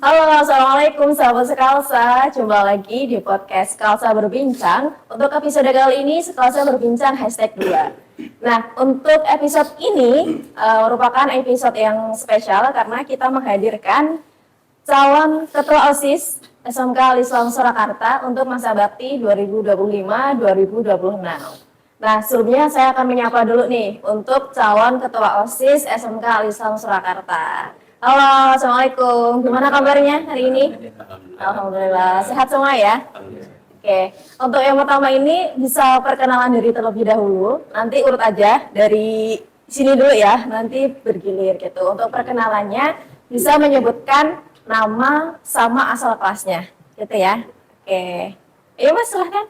Halo, Assalamualaikum sahabat Sekalsa. Jumpa lagi di podcast Sekalsa Berbincang. Untuk episode kali ini, Sekalsa Berbincang #2. Nah, untuk episode ini merupakan episode yang spesial karena kita menghadirkan calon ketua OSIS SMK Al-Islam Surakarta untuk masa bakti 2025-2026. Nah, sebelumnya saya akan menyapa dulu nih untuk calon ketua OSIS SMK Al-Islam Surakarta. Halo, Assalamualaikum. Gimana kabarnya hari ini? Alhamdulillah. Sehat semua ya? Oke. Untuk yang pertama ini bisa perkenalan diri terlebih dahulu. Nanti urut aja dari sini dulu ya. Nanti bergilir gitu. Untuk perkenalannya bisa menyebutkan nama sama asal kelasnya. Gitu ya. Oke. Ayo Mas, silahkan.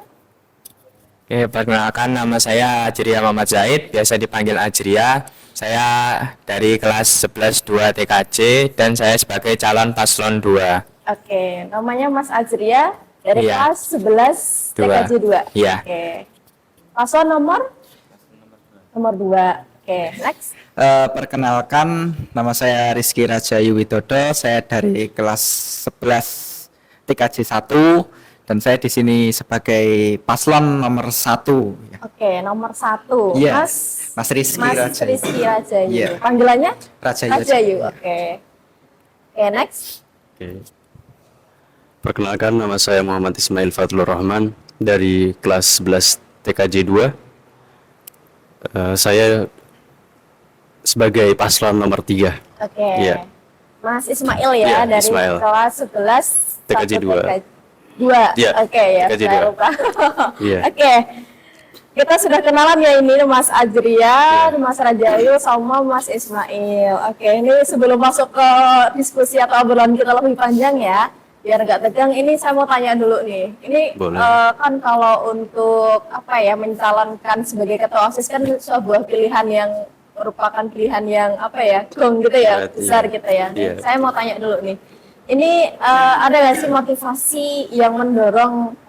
Oke, perkenalkan nama saya Ajria Muhammad Zaid, biasa dipanggil Ajria. Saya dari kelas 11-2 TKJ dan saya sebagai calon paslon 2. Oke, namanya Mas Ajria dari Iya. kelas 11 TKJ 2. Iya. Oke. Paslon nomor 2. Oke, next. Perkenalkan, nama saya Rizky Rajayu Widodo. Saya dari kelas 11 TKJ 1 dan saya di sini sebagai paslon nomor 1. Oke, nomor 1. Iya. Mas Rizky Mas Rajayu. Rizky Rajayu. Iya. Panggilannya? Rajayu. Rajayu. Oke. Oke, next. Oke. Perkenalkan, nama saya Muhammad Ismail Fadlur Rahman dari kelas 11 TKJ 2. Saya sebagai paslon nomor 3. Oke. Iya. Mas Ismail ya, Iya, dari Ismail. kelas 11 TKJ 2. 2. Iya, Oke ya, TKJ saya 2. lupa. Iya. Oke. Kita sudah kenalan ya ini Mas Ajria, Mas Rajayu sama Mas Ismail. Oke, ini sebelum masuk ke diskusi atau obrolan kita lebih panjang ya, biar nggak tegang, ini saya mau tanya dulu nih. Ini Boleh. kan kalau untuk apa ya mencalonkan sebagai ketua OSIS kan sebuah pilihan yang merupakan pilihan yang apa ya, gong gitu ya, Berat, besar iya. gitu ya. Iya. Saya mau tanya dulu nih. Ini ada nggak sih motivasi yang mendorong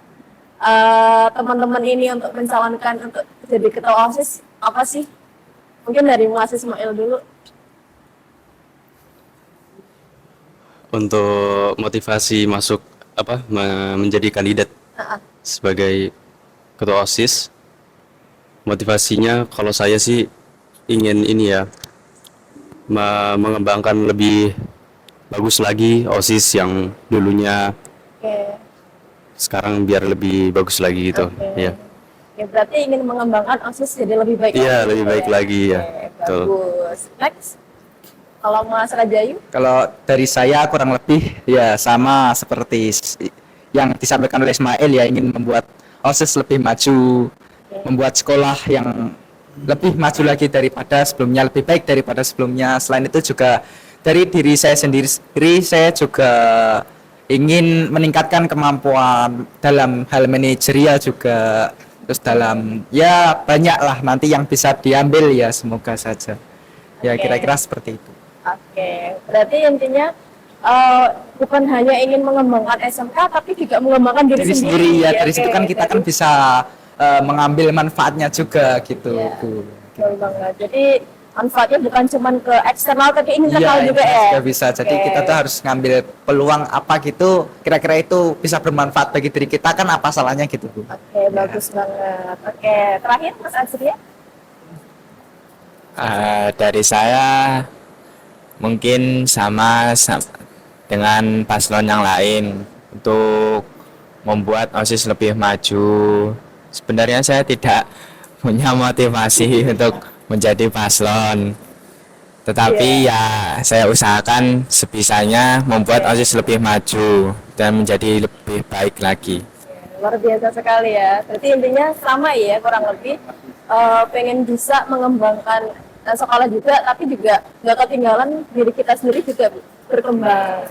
teman-teman ini untuk mencalonkan untuk jadi ketua OSIS apa sih? Mungkin dari Mas Ismail dulu. Untuk motivasi masuk menjadi kandidat sebagai ketua OSIS, motivasinya kalau saya sih ingin ini ya, mengembangkan lebih bagus lagi OSIS yang dulunya, Oke. sekarang biar lebih bagus lagi gitu. Oke. Ya. Ya berarti ingin mengembangkan OSIS jadi lebih baik. Iya, lagi lebih gitu baik lagi, ya. Oke, Betul. bagus. Next. Kalau Mas Rajayu? Kalau dari saya kurang lebih ya sama seperti yang disampaikan oleh Ismail, ya ingin membuat OSIS lebih maju, membuat sekolah yang lebih maju lagi daripada sebelumnya, lebih baik daripada sebelumnya. Selain itu juga dari diri saya sendiri, saya juga ingin meningkatkan kemampuan dalam hal manajerial juga, terus dalam ya banyak lah nanti yang bisa diambil ya, semoga saja ya. Oke. Kira-kira seperti itu. Oke, berarti intinya bukan hanya ingin mengembangkan SMK, tapi juga mengembangkan diri Sendiri ya, dari Oke, situ kan kita kan dari- bisa mengambil manfaatnya juga gitu, Iya. Bu. Betul banget. Jadi manfaatnya bukan cuma ke eksternal, tapi internal Iya, juga ya. juga bisa. Jadi Oke. kita tuh harus ngambil peluang apa gitu, kira-kira itu bisa bermanfaat bagi diri kita, kan apa salahnya gitu, Bu. Oke, bagus banget. Oke, terakhir Mas Azria. Dari saya mungkin sama dengan paslon yang lain untuk membuat OSIS lebih maju. Sebenarnya saya tidak punya motivasi untuk menjadi paslon, tetapi ya saya usahakan sebisanya membuat OSIS lebih maju dan menjadi lebih baik lagi. Luar biasa sekali ya. Berarti intinya sama ya, kurang lebih pengen bisa mengembangkan sekolah juga, tapi juga nggak ketinggalan diri kita sendiri juga berkembang.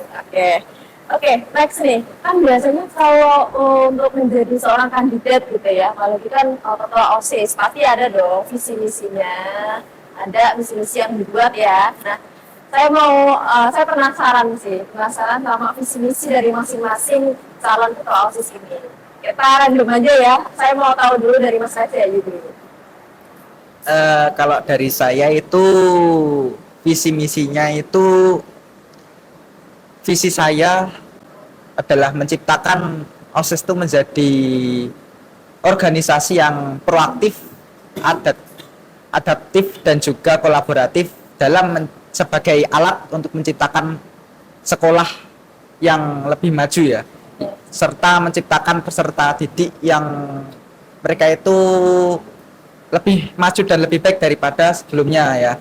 Oke, next nih. Kan biasanya kalau untuk menjadi seorang kandidat gitu ya, kalau kita kan ketua OSIS pasti ada dong visi misinya, ada visi misi yang dibuat ya. Nah, saya penasaran sama visi misi dari masing-masing calon ketua OSIS ini. Kita random aja ya. Saya mau tahu dulu dari Mas Rajayu dulu. Kalau dari saya itu visi misinya itu visi saya adalah menciptakan OSIS itu menjadi organisasi yang proaktif, adaptif dan juga kolaboratif dalam sebagai alat untuk menciptakan sekolah yang lebih maju ya, serta menciptakan peserta didik yang mereka itu lebih maju dan lebih baik daripada sebelumnya ya,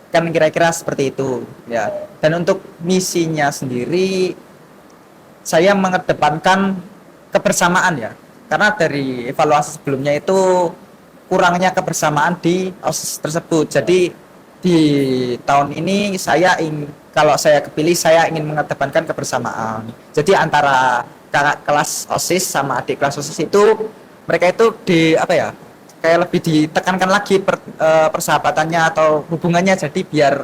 kan kira-kira seperti itu ya. Dan untuk misinya sendiri saya mengedepankan kebersamaan ya, karena dari evaluasi sebelumnya itu kurangnya kebersamaan di OSIS tersebut. Jadi di tahun ini kalau saya kepilih, saya ingin mengedepankan kebersamaan. Jadi antara kakak kelas OSIS sama adik kelas OSIS itu mereka itu kayak lebih ditekankan lagi persahabatannya atau hubungannya, jadi biar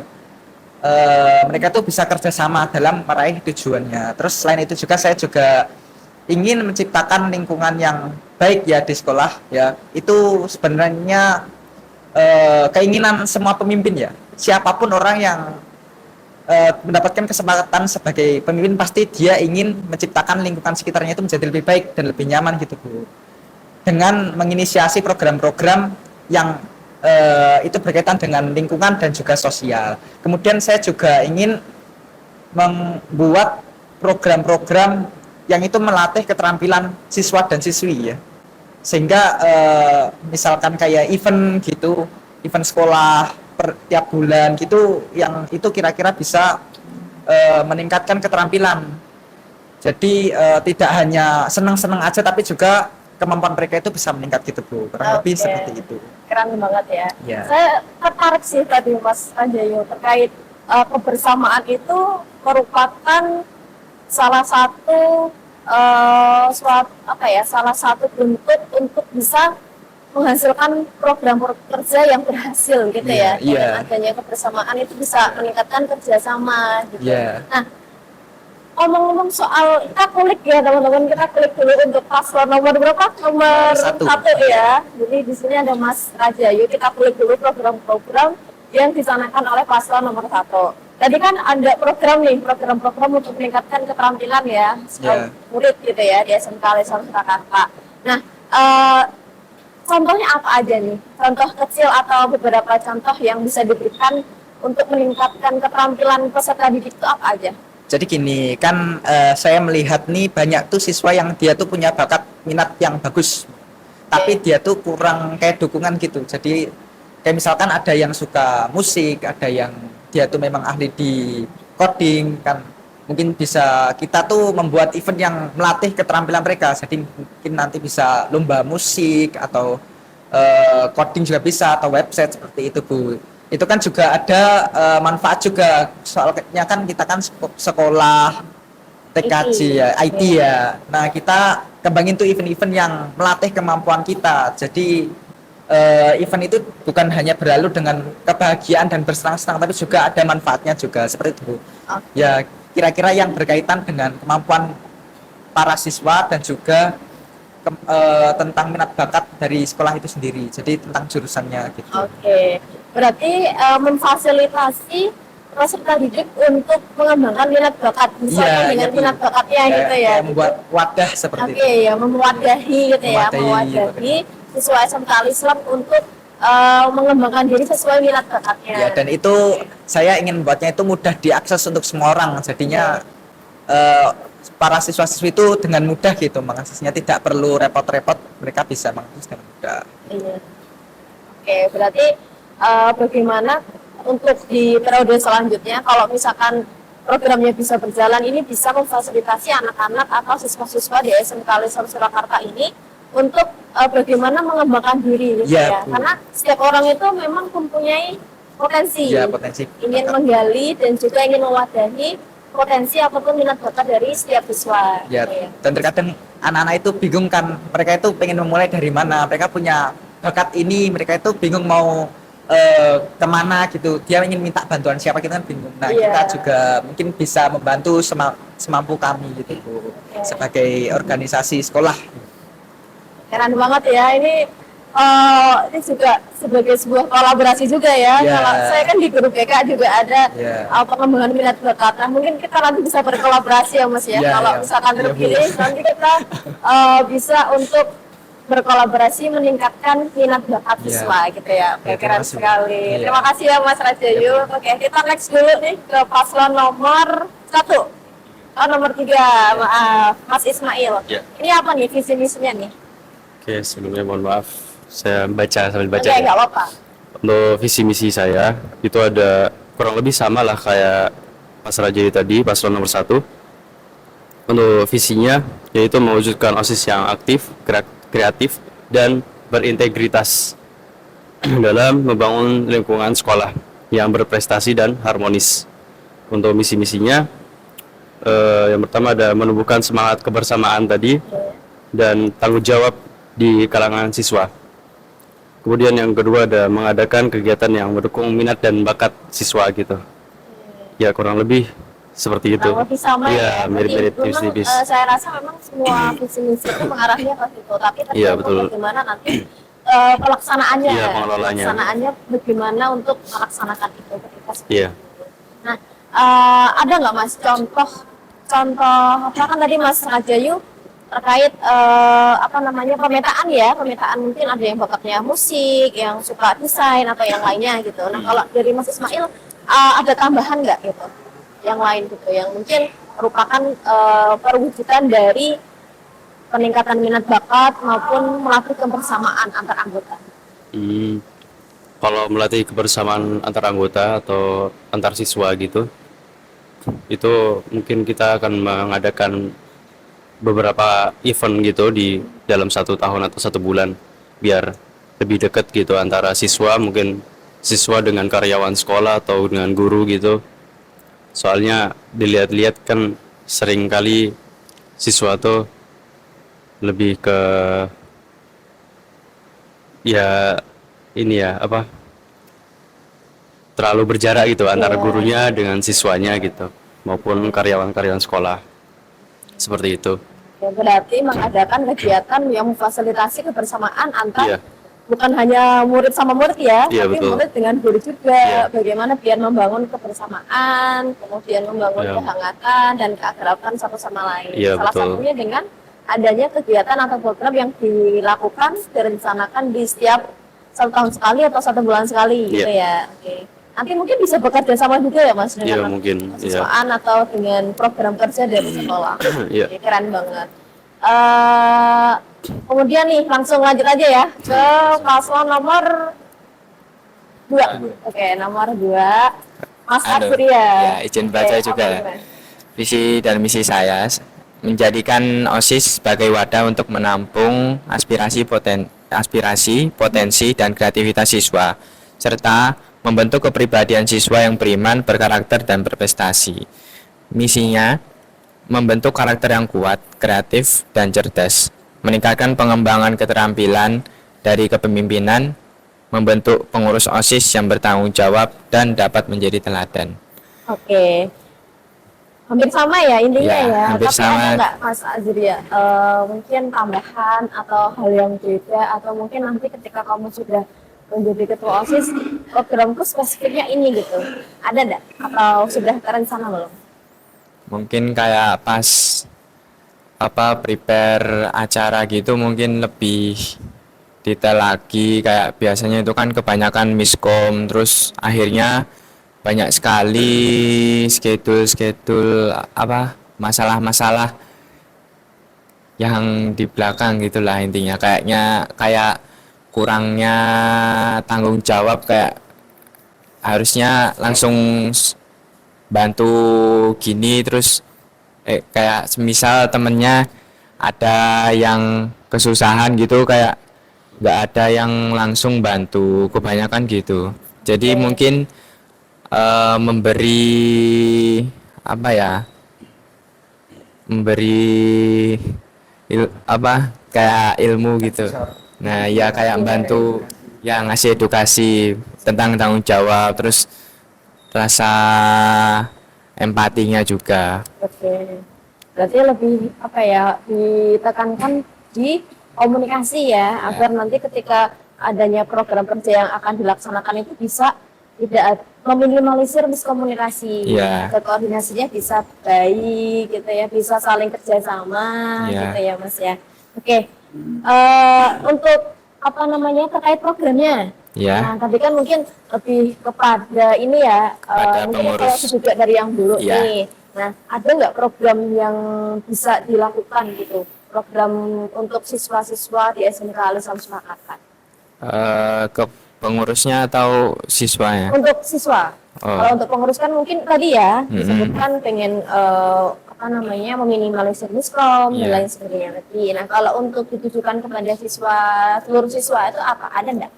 mereka tuh bisa kerjasama dalam meraih tujuannya. Terus selain itu juga saya juga ingin menciptakan lingkungan yang baik ya di sekolah ya. Itu sebenarnya keinginan semua pemimpin ya. Siapapun orang yang mendapatkan kesempatan sebagai pemimpin, pasti dia ingin menciptakan lingkungan sekitarnya itu menjadi lebih baik dan lebih nyaman gitu Bu. Dengan menginisiasi program-program yang itu berkaitan dengan lingkungan dan juga sosial. Kemudian saya juga ingin membuat program-program yang itu melatih keterampilan siswa dan siswi ya, sehingga misalkan kayak event gitu, event sekolah tiap bulan gitu, yang itu kira-kira bisa meningkatkan keterampilan. Jadi tidak hanya senang-senang aja, tapi juga kemampuan mereka itu bisa meningkat gitu Bu, kurang lebih seperti itu. Keren banget ya. Ya. Saya tertarik sih tadi Mas Rajayu terkait kebersamaan itu merupakan salah satu salah satu bentuk untuk bisa menghasilkan program kerja yang berhasil gitu ya. Dengan adanya kebersamaan itu bisa meningkatkan kerjasama gitu. Nah, ngomong-ngomong soal kita kulik ya teman-teman, kita kulik dulu untuk paslon nomor berapa? Nomor 1 ya. Jadi di sini ada Mas Rajayu, kita kulik dulu program-program yang dicanangkan oleh paslon nomor 1. Tadi kan ada program-program untuk meningkatkan keterampilan ya, murid gitu ya di SMK Lesan Surakarta. Nah, contohnya apa aja nih? Contoh kecil atau beberapa contoh yang bisa diberikan untuk meningkatkan keterampilan peserta didik itu apa aja? Jadi gini, kan saya melihat nih banyak tuh siswa yang dia tuh punya bakat minat yang bagus, tapi dia tuh kurang kayak dukungan gitu. Jadi kayak misalkan ada yang suka musik, ada yang dia tuh memang ahli di coding, kan mungkin bisa kita tuh membuat event yang melatih keterampilan mereka. Jadi mungkin nanti bisa lomba musik atau coding juga bisa, atau website seperti itu Bu. Itu kan juga ada manfaat juga, soalnya kan kita kan sekolah TKJ ya, IT ya. Nah kita kembangin tuh event-event yang melatih kemampuan kita. Jadi event itu bukan hanya berlalu dengan kebahagiaan dan bersenang-senang, tapi juga ada manfaatnya juga seperti itu. Ya kira-kira yang berkaitan dengan kemampuan para siswa dan juga tentang minat bakat dari sekolah itu sendiri. Jadi tentang jurusannya gitu. Berarti memfasilitasi peserta didik untuk mengembangkan minat bakat, misalnya dengan minat bakatnya gitu ya. Membuat wadah seperti itu. Ya, mewadahi gitu ya, mewadahi siswa SMK Al-Islam untuk mengembangkan diri sesuai minat bakatnya. Ya, dan itu saya ingin membuatnya itu mudah diakses untuk semua orang. Jadinya para siswa-siswi itu dengan mudah gitu mengaksesnya, tidak perlu repot-repot, mereka bisa mengakses dengan mudah. Berarti bagaimana untuk di periode selanjutnya kalau misalkan programnya bisa berjalan, ini bisa memfasilitasi anak-anak atau siswa-siswa di SMK Al-Islam Surakarta ini untuk bagaimana mengembangkan diri gitu ya. Karena setiap orang itu memang mempunyai potensi, ingin menggali dan juga ingin mewadahi potensi ataupun minat bakat dari setiap siswa. Dan terkadang anak-anak itu bingung kan, mereka itu pengen memulai dari mana, mereka punya bakat ini, mereka itu bingung mau kemana gitu, dia ingin minta bantuan siapa, kita kan bingung. Nah kita juga mungkin bisa membantu semampu kami gitu Bu, sebagai organisasi sekolah. Keren banget ya, ini ini juga sebagai sebuah kolaborasi juga ya. Ya. Kalau saya kan di grup BK juga ada Ya. pengembangan minat bakat. Nah, mungkin kita nanti bisa berkolaborasi ya Mas ya. Ya, Kalau ya. misalkan Ya, terpilih, nanti kita bisa untuk berkolaborasi meningkatkan minat bakat Ya. siswa gitu ya. Oke, Ya, terima keren kasih. sekali. Ya. Terima kasih ya Mas Rajayu. Oke, kita next dulu nih ke paslon nomor 1. Oh, nomor 3, maaf, Mas Ismail. Ya. Ini apa nih visi misinya nih? Oke, sebelumnya mohon maaf, saya baca sambil baca Oke, ya. nggak apa-apa. Untuk visi misi saya itu ada kurang lebih sama lah kayak Mas Rajayu tadi, paslon nomor 1. Untuk visinya yaitu mewujudkan OSIS yang aktif, kreatif, dan berintegritas dalam membangun lingkungan sekolah yang berprestasi dan harmonis. Untuk misi-misinya, yang pertama ada menumbuhkan semangat kebersamaan tadi dan tanggung jawab di kalangan siswa. Kemudian yang kedua ada mengadakan kegiatan yang mendukung minat dan bakat siswa gitu. Ya kurang lebih seperti itu. Kurang lebih sama Iya, ya. mirip-mirip Memang, tipis-tipis. saya rasa memang semua visi misi itu mengarahnya ke situ. Tapi Iya, tergantung betul. bagaimana nanti pelaksanaannya. Iya, pengelolaannya. Pelaksanaannya bagaimana untuk melaksanakan itu ketika seperti Iya. itu. Nah, ada nggak Mas contoh apa kan tadi Mas Rajayu terkait pemetaan ya, pemetaan mungkin ada yang bakatnya musik, yang suka desain atau yang lainnya gitu. Nah, kalau dari Mas Ismail ada tambahan nggak gitu? Yang lain gitu, yang mungkin merupakan perwujudan dari peningkatan minat bakat maupun melatih kebersamaan antar anggota. Kalau melatih kebersamaan antar anggota atau antar siswa gitu, itu mungkin kita akan mengadakan beberapa event gitu di dalam 1 tahun atau 1 bulan biar lebih dekat gitu antara siswa, mungkin siswa dengan karyawan sekolah atau dengan guru gitu. Soalnya dilihat-lihat kan sering kali siswa tuh lebih ke ya ini ya apa terlalu berjarak gitu antara Iya. gurunya dengan siswanya gitu maupun karyawan-karyawan sekolah seperti itu. Ya, berarti mengadakan kegiatan yang memfasilitasi kebersamaan antar Iya. bukan hanya murid sama murid ya, Iya, tapi betul. murid dengan guru juga. Iya. Bagaimana biar membangun kebersamaan, kemudian membangun Iya. kehangatan dan keakraban satu sama lain. Iya, Salah betul. satunya dengan adanya kegiatan atau program yang dilakukan, direncanakan di setiap 1 tahun sekali atau 1 bulan sekali gitu ya. Oke. Nanti mungkin bisa bekerja sama juga ya Mas Iya, dengan mungkin. siswaan atau dengan program kerja dari sekolah. Iya. Oke, keren banget. Kemudian nih langsung lanjut aja ya ke paslon nomor 2. Oke, nomor 2 Mas Anu, Arfuria. ya, izin baca Oke, juga apa ya. gimana? Visi dan misi saya menjadikan OSIS sebagai wadah untuk menampung aspirasi, potensi, dan kreativitas siswa, serta membentuk kepribadian siswa yang beriman, berkarakter, dan berprestasi. Misinya, membentuk karakter yang kuat, kreatif, dan cerdas, meningkatkan pengembangan keterampilan dari kepemimpinan, membentuk pengurus OSIS yang bertanggung jawab dan dapat menjadi teladan. Oke. Hampir sama ya intinya Ya, ya. hampir Tapi sama. ada nggak Mas Azria mungkin tambahan atau hal yang beda atau mungkin nanti ketika kamu sudah menjadi ketua OSIS programku spesifiknya ini gitu. Ada nggak? Atau sudah terencana belum? Mungkin kayak pas prepare acara gitu mungkin lebih detail lagi, kayak biasanya itu kan kebanyakan miskom, terus akhirnya banyak sekali schedule masalah-masalah yang di belakang gitulah intinya, kayak kurangnya tanggung jawab, kayak harusnya langsung bantu gini, terus kayak semisal temennya ada yang kesusahan gitu, kayak nggak ada yang langsung bantu, kebanyakan gitu. Jadi mungkin memberi kayak ilmu gitu. Nah ya kayak bantu yang ngasih edukasi tentang tanggung jawab, terus rasa empatinya juga. Oke. Berarti lebih ditekankan di komunikasi ya, agar nanti ketika adanya program kerja yang akan dilaksanakan itu bisa tidak meminimalisir miskomunikasi, Iya. koordinasinya bisa baik gitu ya, bisa saling kerjasama Iya. gitu ya Mas ya. Oke, untuk apa namanya terkait programnya. Ya. Nah, tapi kan mungkin lebih kepada ini ya, Pada mungkin pengurus. kalau juga dari yang dulu Iya. nih. Nah, ada nggak program yang bisa dilakukan gitu? Program untuk siswa-siswa di SMK Al-Islam Surakarta. Ke pengurusnya atau siswanya? Untuk siswa. Oh. Kalau untuk pengurus kan mungkin tadi ya Mm-mm. disebutkan pengen apa namanya meminimalisir miskom dan Iya. lain sebagainya lagi. Nah, kalau untuk ditujukan kepada siswa, seluruh siswa itu apa? Ada enggak?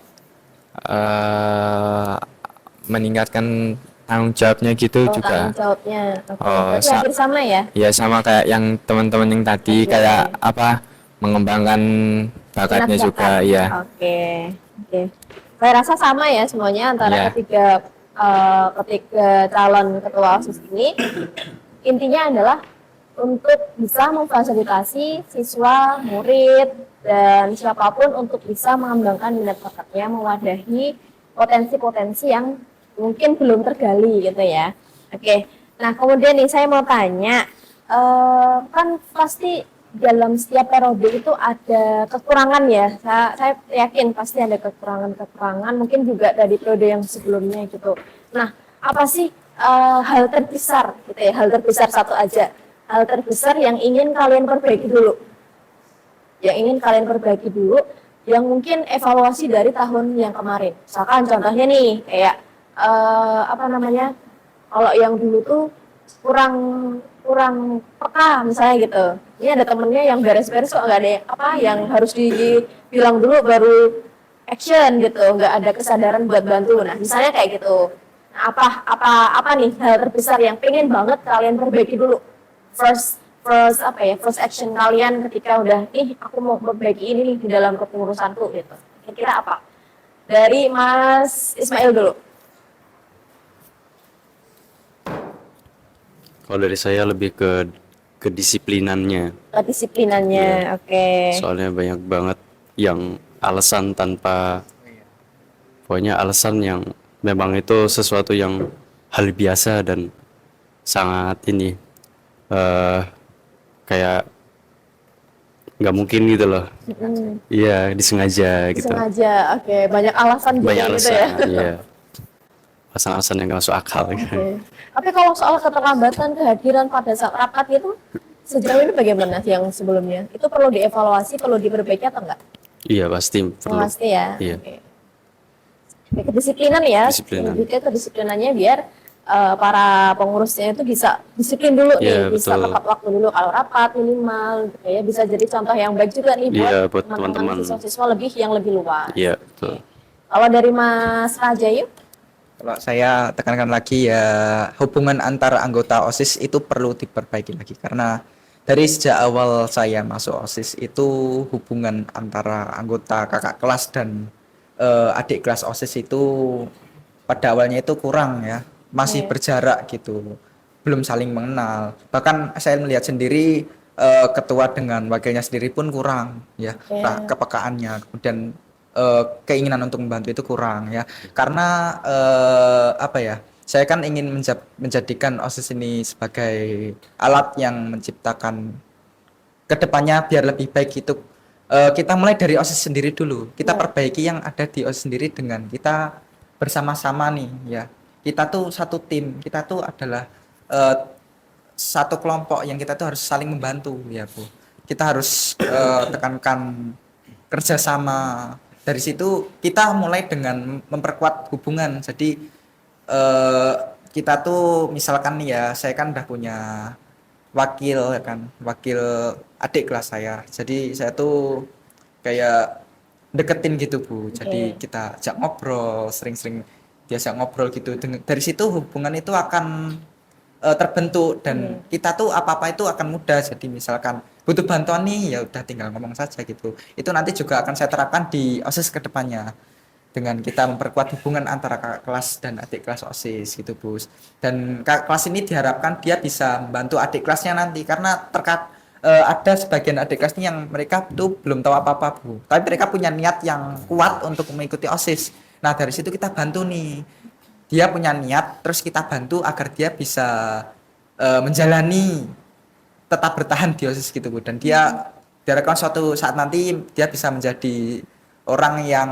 Meningkatkan tanggung jawabnya gitu Oh, juga. tanggung jawabnya. Oke. Oh, Berarti hampir sama ya? Ya sama kayak yang teman-teman yang tadi, Oke. kayak apa, mengembangkan bakatnya Minat juga, bakat. ya. Oke. Oke. Saya rasa sama ya semuanya antara Iya. ketiga calon ketua OSIS ini. Intinya adalah untuk bisa memfasilitasi siswa, murid, dan siapapun untuk bisa mengembangkan minat bakatnya, mewadahi potensi-potensi yang mungkin belum tergali gitu ya. Oke, nah kemudian nih saya mau tanya, kan pasti dalam setiap periode itu ada kekurangan ya. Saya yakin pasti ada kekurangan-kekurangan, mungkin juga dari periode yang sebelumnya gitu. Nah, apa sih hal terbesar gitu ya? Hal terbesar satu aja. Hal terbesar yang ingin kalian perbaiki dulu. Yang ingin kalian perbaiki dulu, yang mungkin evaluasi dari tahun yang kemarin. Misalkan contohnya nih, kayak apa namanya? Kalau yang dulu tuh kurang peka misalnya gitu. Ini ada temennya yang beres-beres kok nggak ada apa yang harus dibilang dulu baru action gitu, nggak ada kesadaran buat bantu. Nah, misalnya kayak gitu. Nah, apa nih hal terbesar yang pengen banget kalian perbaiki dulu? First action kalian ketika udah aku mau perbaiki ini nih di dalam kepengurusanku gitu. Kira-kira apa? Dari Mas Ismail dulu. Kalau dari saya lebih ke kedisiplinannya. Kedisiplinannya, oke. Soalnya banyak banget yang alasan pokoknya alasan yang memang itu sesuatu yang hal biasa dan sangat ini kayak nggak mungkin gitu loh. Iya, disengaja gitu. Sengaja, oke. Banyak alasan juga Banyak gitu alasan, ya. iya. Alasan-alasan yang nggak masuk akal. Oke. Tapi kalau soal keterlambatan kehadiran pada saat rapat itu, sejauh ini bagaimana yang sebelumnya? Itu perlu dievaluasi, perlu diperbaiki atau enggak? Iya, pasti perlu. Pasti ya. Iya. Oke. Oke, kedisiplinan ya. Kedisiplinan. Lebih ke kedisiplinannya biar para pengurusnya itu bisa disiplin dulu Iya, nih, bisa betul. tepat waktu dulu kalau rapat minimal, gitu ya. Bisa jadi contoh yang baik juga nih Iya, buat buat teman-teman. siswa-siswa yang lebih luas. Iya, betul. Kalau dari Mas Raja yuk. Kalau saya tekankan lagi ya, hubungan antara anggota OSIS itu perlu diperbaiki lagi, karena dari sejak awal saya masuk OSIS itu hubungan antara anggota kakak kelas dan adik kelas OSIS itu pada awalnya itu kurang ya, masih berjarak gitu, belum saling mengenal. Bahkan saya melihat sendiri ketua dengan wakilnya sendiri pun kurang ya, kepekaannya, kemudian keinginan untuk membantu itu kurang ya, karena apa ya, saya kan ingin menjadikan OSIS ini sebagai alat yang menciptakan kedepannya biar lebih baik itu. Kita mulai dari OSIS sendiri dulu, kita perbaiki yang ada di OSIS sendiri dengan kita bersama-sama nih ya. Kita tuh satu tim, kita tuh adalah satu kelompok yang kita tuh harus saling membantu ya Bu. Kita harus tekankan kerjasama. Dari situ kita mulai dengan memperkuat hubungan. Jadi kita tuh misalkan nih ya, saya kan udah punya wakil ya kan, wakil adik kelas saya. Jadi saya tuh kayak deketin gitu Bu. Jadi kita ajak ngobrol, sering-sering diajak ngobrol gitu. Dari situ hubungan itu akan terbentuk dan kita tuh apa-apa itu akan mudah. Jadi misalkan butuh bantuan nih ya udah tinggal ngomong saja gitu. Itu nanti juga akan saya terapkan di OSIS kedepannya dengan kita memperkuat hubungan antara kakak kelas dan adik kelas OSIS gitu Bu. Dan kakak kelas ini diharapkan dia bisa membantu adik kelasnya nanti, karena ada sebagian adik kelas nih yang mereka tuh belum tahu apa-apa Bu, tapi mereka punya niat yang kuat untuk mengikuti OSIS. Nah dari situ kita bantu nih, dia punya niat, terus kita bantu agar dia bisa menjalani, tetap bertahan di OSIS gitu Bu, dan dia diharapkan suatu saat nanti dia bisa menjadi orang yang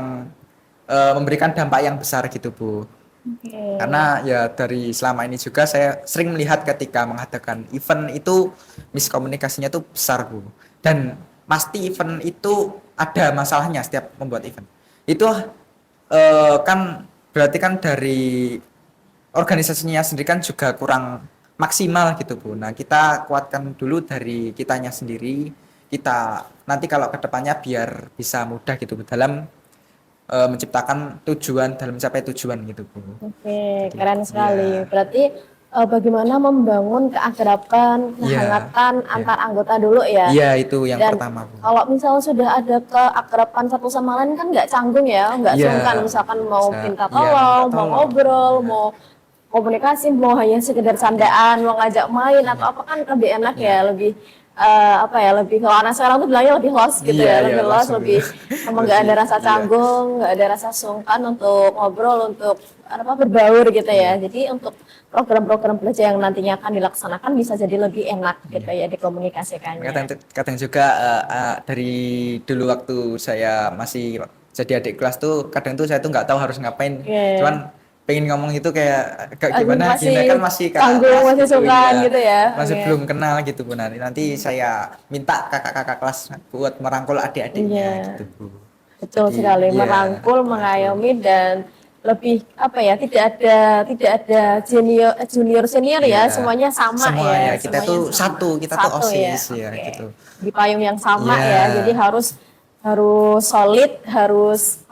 memberikan dampak yang besar gitu Bu. Oke. Karena ya dari selama ini juga saya sering melihat ketika mengadakan event itu miskomunikasinya tuh besar Bu. Dan pasti event itu ada masalahnya setiap membuat event. Itu kan berarti kan dari organisasinya sendiri kan juga kurang maksimal gitu Bu. Nah kita kuatkan dulu dari kitanya sendiri. Kita nanti kalau kedepannya biar bisa mudah gitu Bu dalam menciptakan tujuan, dalam mencapai tujuan gitu Bu. Oke, keren sekali. Ya. Berarti bagaimana membangun keakraban, Iya, kehangatan iya. antar anggota dulu ya. Iya itu yang Dan pertama Bu. kalau misalnya sudah ada keakraban satu sama lain kan nggak canggung ya, nggak Iya. sungkan misalkan mau Bisa, minta iya, tolong, minta mau tolong. ngobrol, mau komunikasi, mau hanya sekedar candaan, mau ngajak main atau apa kan lebih enak ya, lebih apa ya, lebih kalau anak sekarang tuh bilangnya lebih los gitu Iya, ya, iya, lebih los, langsung lebih gitu. emang nggak ada rasa Iya. canggung, nggak ada rasa sungkan untuk ngobrol, untuk apa berbaur gitu ya. Iya. Jadi untuk program-program belajar yang nantinya akan dilaksanakan bisa jadi lebih enak gitu ya dikomunikasikannya. Kadang juga dari dulu waktu saya masih jadi adik kelas tuh kadang tuh saya tuh nggak tahu harus ngapain. Iya. Cuman pengen ngomong itu kayak Aduh, gimana masih gini kan masih canggung, kelas masih gitu, sungkan iya. gitu ya. Masih Oke. belum kenal gitu Bu. Nanti saya minta kakak-kakak kelas buat merangkul adik-adiknya Iya. gitu Bu. Betul Jadi, sekali, iya, merangkul, mengayomi dan lebih apa ya, tidak ada junior senior ya, Iya. semuanya sama Semua ya, ya, kita semuanya tuh sama. satu, kita tuh OSIS ya, Oke. gitu. Di payung yang sama Iya. ya, jadi harus solid, harus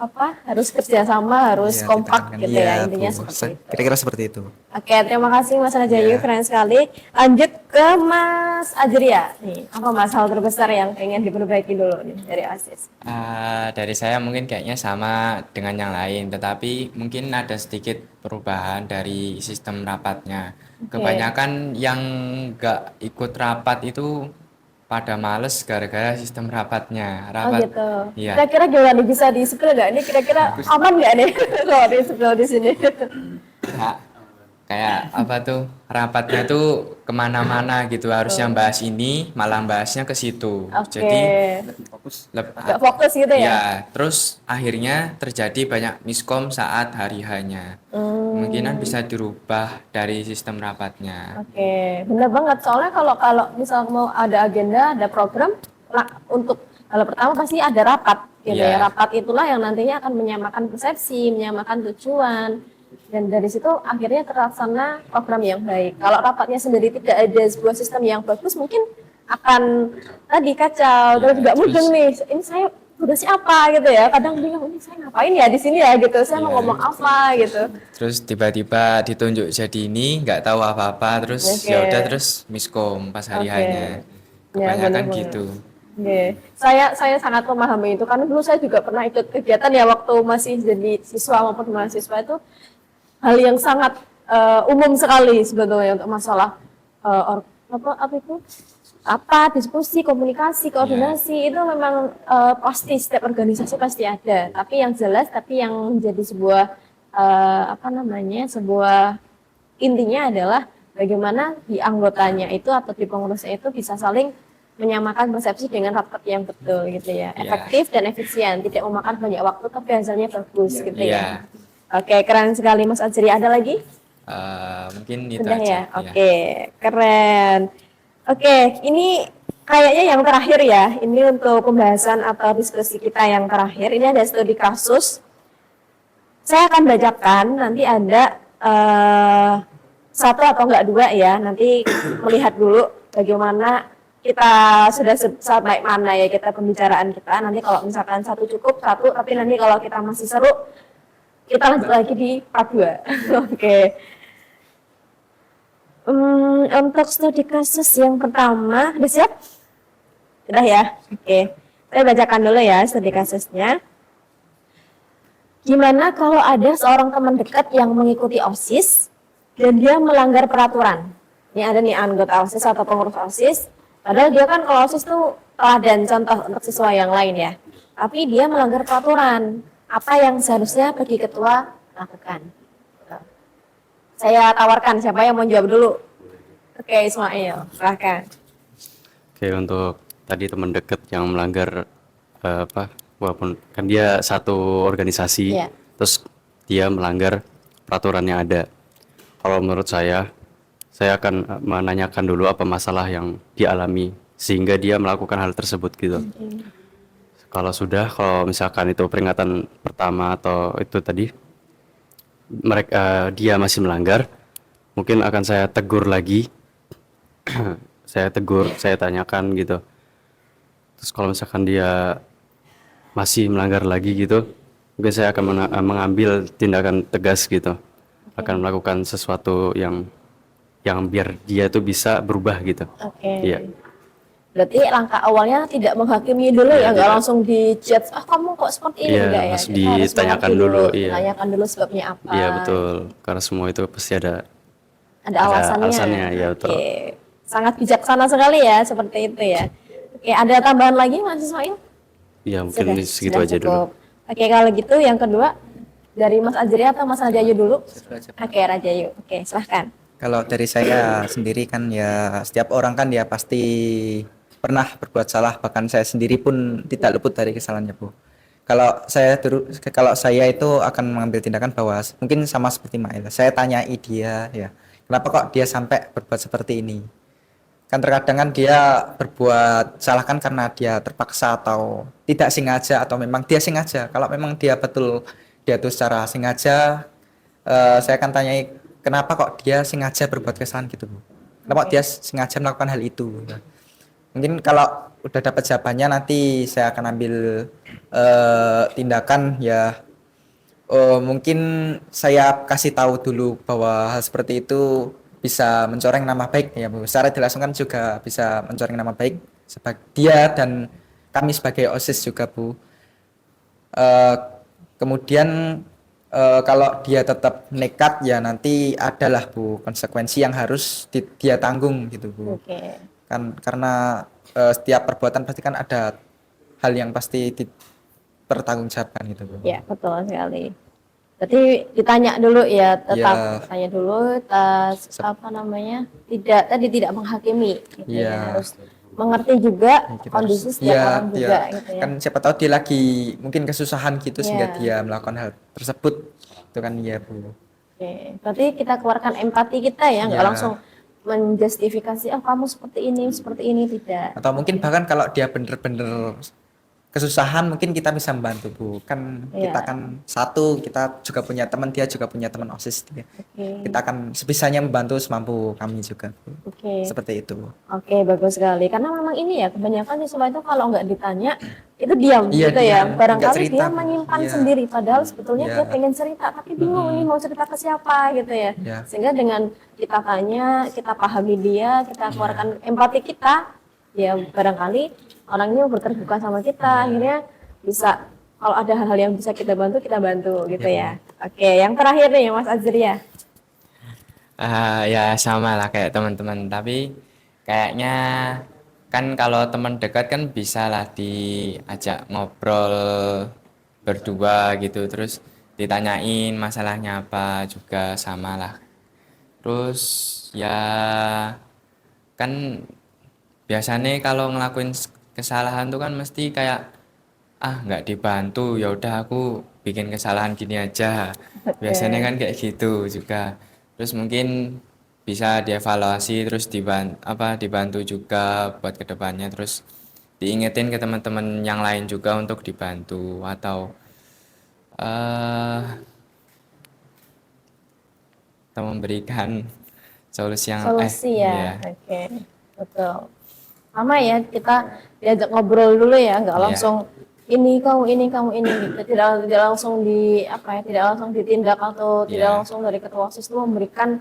kerjasama, harus Iya, kompak ditekankan. gitu Iya, ya, intinya Bu. seperti itu. Kira-kira seperti itu. Oke, terima kasih Mas Rajayu, Iya. keren sekali. Lanjut ke Mas Ajria nih, apa Mas hal terbesar yang pengen diperbaiki dulu nih dari OSIS? Dari saya mungkin kayaknya sama dengan yang lain, tetapi mungkin ada sedikit perubahan dari sistem rapatnya. Oke. Kebanyakan yang nggak ikut rapat itu pada males gara-gara sistem rapatnya. Oh Rapat, gitu. iya. Kira-kira gimana nih, bisa di-spill nggak? Ini kira-kira aman nggak nih kalau di-spill di sini? Kak, kayak apa tuh rapatnya tuh kemana-mana gitu, harusnya bahas ini malah bahasnya ke situ. Oke. Jadi Agak fokus gitu ya? ya, terus akhirnya terjadi banyak miskom saat hari hanya. Kemungkinan bisa dirubah dari sistem rapatnya. Oke, benar banget. Soalnya kalau misal mau ada agenda, ada program, untuk hal pertama pasti ada rapat, gitu Iya. ya. Rapat itulah yang nantinya akan menyamakan persepsi, menyamakan tujuan, dan dari situ akhirnya terlaksana program yang baik. Kalau rapatnya sendiri tidak ada sebuah sistem yang bagus, mungkin akan tadi kacau, terus nggak mudeng nih. Ini saya tugasnya apa gitu ya? Kadang bingung, ini saya ngapain ya di sini ya gitu? Saya mau Iya. ngomong apa gitu? Terus tiba-tiba ditunjuk jadi ini, nggak tahu apa-apa, terus Oke. ya udah terus miskom pas hari Oke. hanya. Ya, Kebanyakan benar-benar. gitu. Oke. Saya sangat memahami itu karena dulu saya juga pernah ikut kegiatan ya waktu masih jadi siswa maupun mahasiswa, itu hal yang sangat umum sekali sebetulnya untuk masalah diskusi, komunikasi, koordinasi itu memang pasti setiap organisasi pasti ada. Tapi yang jelas, yang menjadi sebuah sebuah intinya adalah bagaimana di anggotanya itu atau di pengurusnya itu bisa saling menyamakan persepsi dengan rapat yang betul gitu ya, Iya. efektif dan efisien, tidak memakan banyak waktu tapi hasilnya bagus gitu Iya. ya. Oke, keren sekali Mas Ajri. Ada lagi? Mungkin itu Sudah aja. ya? Iya. Oke, keren. Oke, ini kayaknya yang terakhir ya. Ini untuk pembahasan atau diskusi kita yang terakhir. Ini ada studi kasus. Saya akan bacakan, nanti ada satu atau enggak dua ya. Nanti melihat dulu bagaimana kita sudah sampai mana ya kita pembicaraan kita. Nanti kalau misalkan satu cukup, satu. Tapi nanti kalau kita masih seru, kita lanjut lagi di part 2. Oke. Untuk studi kasus yang pertama, udah siap? Sudah ya? Oke. Saya bacakan dulu ya studi kasusnya. Gimana kalau ada seorang teman dekat yang mengikuti OSIS dan dia melanggar peraturan? Ini ada nih anggota OSIS atau pengurus OSIS, Padahal dia kan kalau OSIS tuh teladan contoh untuk siswa yang lain ya. Tapi dia melanggar peraturan. Apa yang seharusnya bagi ketua lakukan? Saya tawarkan siapa yang mau jawab dulu. Oke, Ismail, silahkan. Oke, untuk tadi teman dekat yang melanggar walaupun kan dia satu organisasi, Iya. terus dia melanggar peraturan yang ada. Kalau menurut saya akan menanyakan dulu apa masalah yang dialami sehingga dia melakukan hal tersebut gitu. Kalau misalkan itu peringatan pertama atau itu tadi dia masih melanggar, mungkin akan saya tegur lagi. Saya tanyakan gitu. Terus kalau misalkan dia masih melanggar lagi gitu, mungkin saya akan mengambil tindakan tegas gitu. Akan melakukan sesuatu yang biar dia itu bisa berubah gitu. Oke. Iya. Berarti langkah awalnya tidak menghakimi dulu ya, nggak tidak. langsung dijudge, kamu kok seperti ini, Iya, enggak ya? harus Kita harus ditanyakan mengerti dulu, iya. Tanyakan dulu sebabnya apa. Iya betul. Karena semua itu pasti ada Ada alasannya. alasannya, ya betul. Oke. Sangat bijaksana sekali ya, seperti itu ya. Oke, ada tambahan lagi Mas Ismail? Iya mungkin segitu sudah aja cukup. dulu. Oke, kalau gitu yang kedua dari Mas Ajri atau Mas Rajayu dulu? Oke, Rajayu. Oke, silahkan. Kalau dari saya sendiri kan ya setiap orang kan ya pasti pernah berbuat salah, bahkan saya sendiri pun tidak luput dari kesalahannya Bu. Kalau saya itu akan mengambil tindakan bahwa mungkin sama seperti Mail. Saya tanyai dia ya, kenapa kok dia sampai berbuat seperti ini? Kan terkadang kan dia berbuat salah kan karena dia terpaksa atau tidak sengaja atau memang dia sengaja. Kalau memang dia itu secara sengaja, saya akan tanyai kenapa kok dia sengaja berbuat kesalahan gitu Bu. Kenapa dia sengaja melakukan hal itu? Mungkin kalau udah dapat jawabannya nanti saya akan ambil tindakan ya. Mungkin saya kasih tahu dulu bahwa hal seperti itu bisa mencoreng nama baik ya Bu. Secara tidak langsung kan juga bisa mencoreng nama baik sebagai dia dan kami sebagai OSIS juga Bu. Kemudian kalau dia tetap nekat ya nanti adalah Bu konsekuensi yang harus dia tanggung gitu Bu. Oke. Kan karena setiap perbuatan pasti kan ada hal yang pasti dipertanggungjawabkan gitu Bu. Ya, betul sekali. Berarti ditanya dulu ya, tetap Ya. tanya dulu, tidak menghakimi, gitu ya. Ya. Harus mengerti juga Kita kondisi harus- setiap ya, orang juga, ya. gitu ya. Kan siapa tahu dia lagi mungkin kesusahan gitu sehingga Ya. dia melakukan hal tersebut itu kan ya Bu. Oke, berarti kita keluarkan empati kita ya, nggak Ya. langsung menjustifikasi, kamu seperti ini, tidak. Atau mungkin bahkan kalau dia bener-bener kesusahan mungkin kita bisa membantu Bu. Kan Iya. kita kan kita juga punya teman, dia juga punya teman OSIS dia. Oke. Kita akan sebisanya membantu semampu kami juga Bu. Oke. Seperti itu Bu. Oke, bagus sekali. Karena memang ini ya, kebanyakan siswa itu kalau nggak ditanya, itu diam Iya, gitu ya. diam. Barangkali Nggak cerita, dia Bu. menyimpan Iya. sendiri, padahal sebetulnya Iya. dia pengen cerita, tapi bingung ini mau cerita ke siapa gitu ya. Iya. Sehingga dengan kita tanya, kita pahami dia, kita keluarkan empati kita, ya barangkali orangnya berterbuka sama kita, akhirnya bisa, kalau ada hal-hal yang bisa kita bantu gitu ya. Oke, yang terakhir nih Mas Azri ya. Ya sama lah kayak teman-teman, tapi kayaknya kan kalau teman dekat kan bisa lah diajak ngobrol berdua gitu, terus ditanyain masalahnya apa juga sama lah. Terus ya kan biasanya kalau ngelakuin kesalahan tuh kan mesti kayak nggak dibantu, ya udah aku bikin kesalahan gini aja. Biasanya kan kayak gitu juga. Terus mungkin bisa dievaluasi, terus dibantu juga buat kedepannya, terus diingetin ke teman-teman yang lain juga untuk dibantu atau memberikan solusi yang Solusi ya. iya. Oke, betul. Sama ya, kita diajak ngobrol dulu ya, nggak Iya. langsung ini kamu ini gitu. Tidak langsung tidak langsung ditindak atau tidak Iya. langsung dari ketua OSIS itu memberikan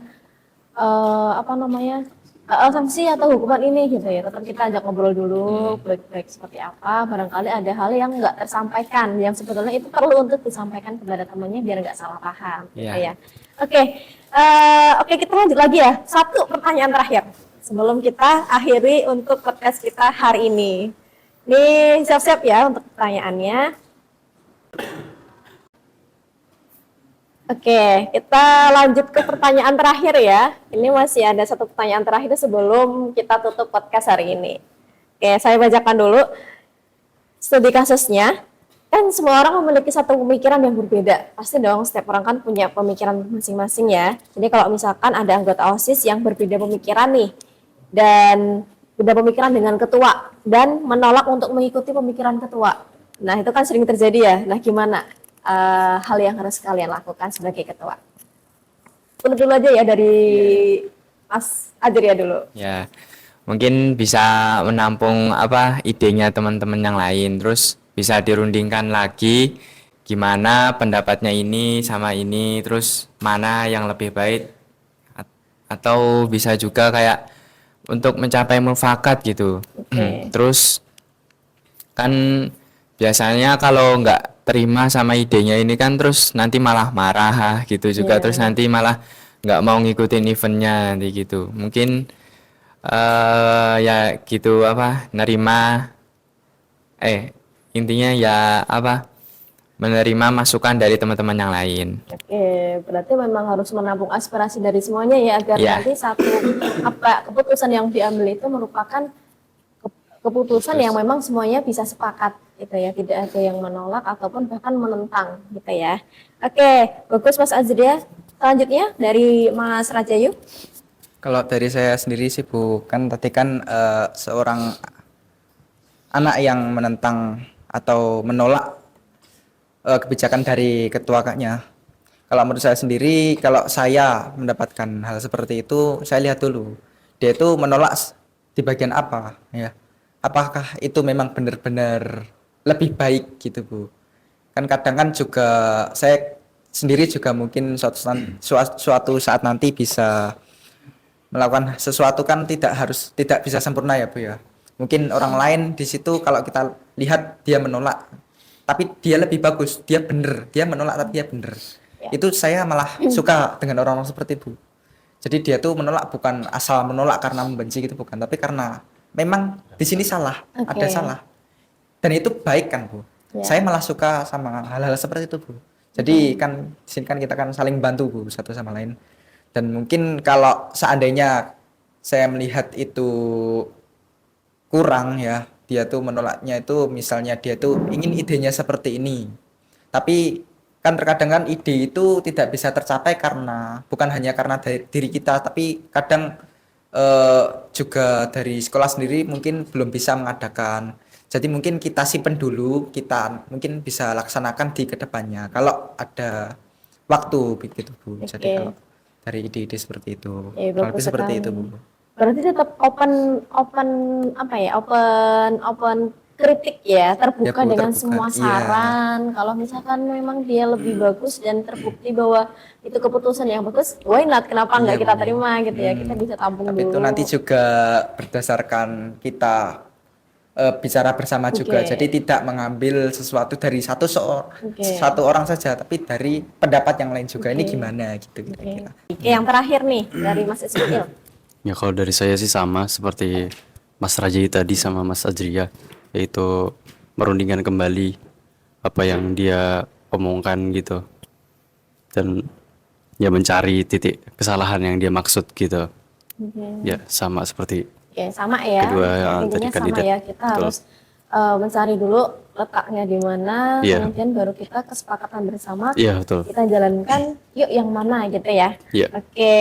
sanksi atau hukuman ini gitu ya. Tetap kita ajak ngobrol dulu baik-baik seperti apa. Barangkali ada hal yang nggak tersampaikan, yang sebetulnya itu perlu untuk disampaikan kepada temannya biar nggak salah paham gitu Iya. ya. Oke, kita lanjut lagi ya. Satu pertanyaan terakhir sebelum kita akhiri untuk podcast kita hari ini. Nih, siap-siap ya untuk pertanyaannya. Oke, kita lanjut ke pertanyaan terakhir ya. Ini masih ada satu pertanyaan terakhir sebelum kita tutup podcast hari ini. Oke, saya bacakan dulu studi kasusnya. Kan semua orang memiliki satu pemikiran yang berbeda. Pasti dong, setiap orang kan punya pemikiran masing-masing ya. Jadi kalau misalkan ada anggota OSIS yang berbeda pemikiran nih, dan beda pemikiran dengan ketua, dan menolak untuk mengikuti pemikiran ketua. Nah, itu kan sering terjadi ya. Nah, gimana hal yang harus kalian lakukan sebagai ketua? Untuk dulu aja ya, dari Mas Adria dulu. Ya, mungkin bisa menampung idenya teman-teman yang lain, terus bisa dirundingkan lagi gimana pendapatnya ini sama ini, terus mana yang lebih baik, atau bisa juga kayak untuk mencapai mufakat gitu. Terus kan biasanya kalau nggak terima sama idenya ini kan terus nanti malah marah gitu juga, terus nanti malah nggak mau ngikutin eventnya nanti gitu. Mungkin ya gitu nerima intinya ya menerima masukan dari teman-teman yang lain. Oke, berarti memang harus menampung aspirasi dari semuanya ya, agar nanti satu keputusan yang diambil itu merupakan keputusan yang memang semuanya bisa sepakat gitu ya, tidak ada yang menolak ataupun bahkan menentang gitu ya. Oke, bagus Mas Azria. Selanjutnya dari Mas Rajayu. Kalau dari saya sendiri sih Bu, kan tadi kan seorang anak yang menentang atau menolak kebijakan dari ketuanya. Kalau menurut saya sendiri, kalau saya mendapatkan hal seperti itu, saya lihat dulu dia itu menolak di bagian apa ya. Apakah itu memang benar-benar lebih baik gitu Bu. Kan kadang kan juga saya sendiri juga mungkin suatu saat nanti bisa melakukan sesuatu, kan tidak bisa sempurna ya Bu ya. Mungkin orang lain di situ kalau kita lihat dia menolak tapi dia lebih bagus, dia bener, dia menolak tapi dia bener. Itu saya malah suka dengan orang-orang seperti itu. Jadi dia tuh menolak bukan asal menolak karena membenci gitu, bukan, tapi karena memang di sini salah, ada salah. Dan itu baik kan Bu. Saya malah suka sama hal-hal seperti itu Bu. Jadi kan di sini kan kita kan saling bantu Bu, satu sama lain. Dan mungkin kalau seandainya saya melihat itu kurang ya, dia tuh menolaknya itu misalnya dia tuh ingin idenya seperti ini, tapi kan terkadang kan ide itu tidak bisa tercapai karena bukan hanya karena dari diri kita, tapi kadang juga dari sekolah sendiri mungkin belum bisa mengadakan. Jadi mungkin kita simpen dulu, kita mungkin bisa laksanakan di kedepannya kalau ada waktu begitu Bu. Jadi kalau dari ide-ide seperti itu, kurang lebih seperti itu Bu. Berarti tetap open kritik ya, terbuka dengan semua saran. Kalau misalkan memang dia lebih bagus dan terbukti bahwa itu keputusan yang bagus, why not? Kenapa nggak kita terima gitu ya? Kita bisa tampung tapi dulu. itu nanti juga berdasarkan kita bicara bersama juga. Jadi tidak mengambil sesuatu dari satu orang saja, tapi dari pendapat yang lain juga. Ini gimana gitu kira-kira. Yang terakhir nih dari Mas Ismail. Ya kalau dari saya sih sama seperti Mas Raji tadi sama Mas Azria, yaitu merundingkan kembali apa yang dia omongkan gitu, dan ya mencari titik kesalahan yang dia maksud gitu. Ya sama seperti sama ya. kedua yang tadi Intinya kandidat. sama ya, kita harus mencari dulu letaknya di mana, kemudian baru kita kesepakatan bersama, kita jalankan yuk yang mana gitu ya. Oke,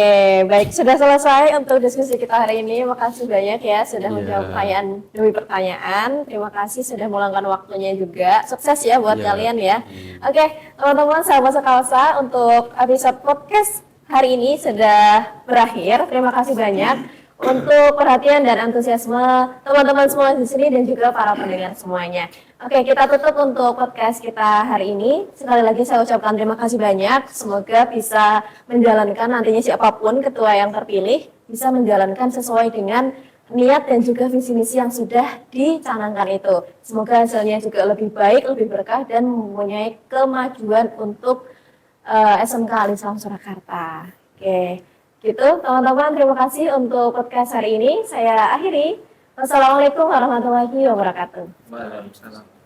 baik, sudah selesai untuk diskusi kita hari ini. Makasih banyak ya sudah menjawab pertanyaan demi pertanyaan. Terima kasih sudah meluangkan waktunya juga. Sukses ya buat kalian ya. Oke, teman-teman sahabat sekalsa, untuk episode podcast hari ini sudah berakhir. Terima kasih banyak untuk perhatian dan antusiasme teman-teman semua di sini dan juga para pendengar semuanya. Oke, kita tutup untuk podcast kita hari ini. Sekali lagi saya ucapkan terima kasih banyak. Semoga bisa menjalankan nantinya siapapun ketua yang terpilih bisa menjalankan sesuai dengan niat dan juga visi misi yang sudah dicanangkan itu. Semoga hasilnya juga lebih baik, lebih berkah dan mempunyai kemajuan untuk SMK Al-Islam Surakarta. Oke. Gitu, teman-teman, terima kasih untuk podcast hari ini. Saya akhiri. Wassalamualaikum warahmatullahi wabarakatuh. Waalaikumsalam.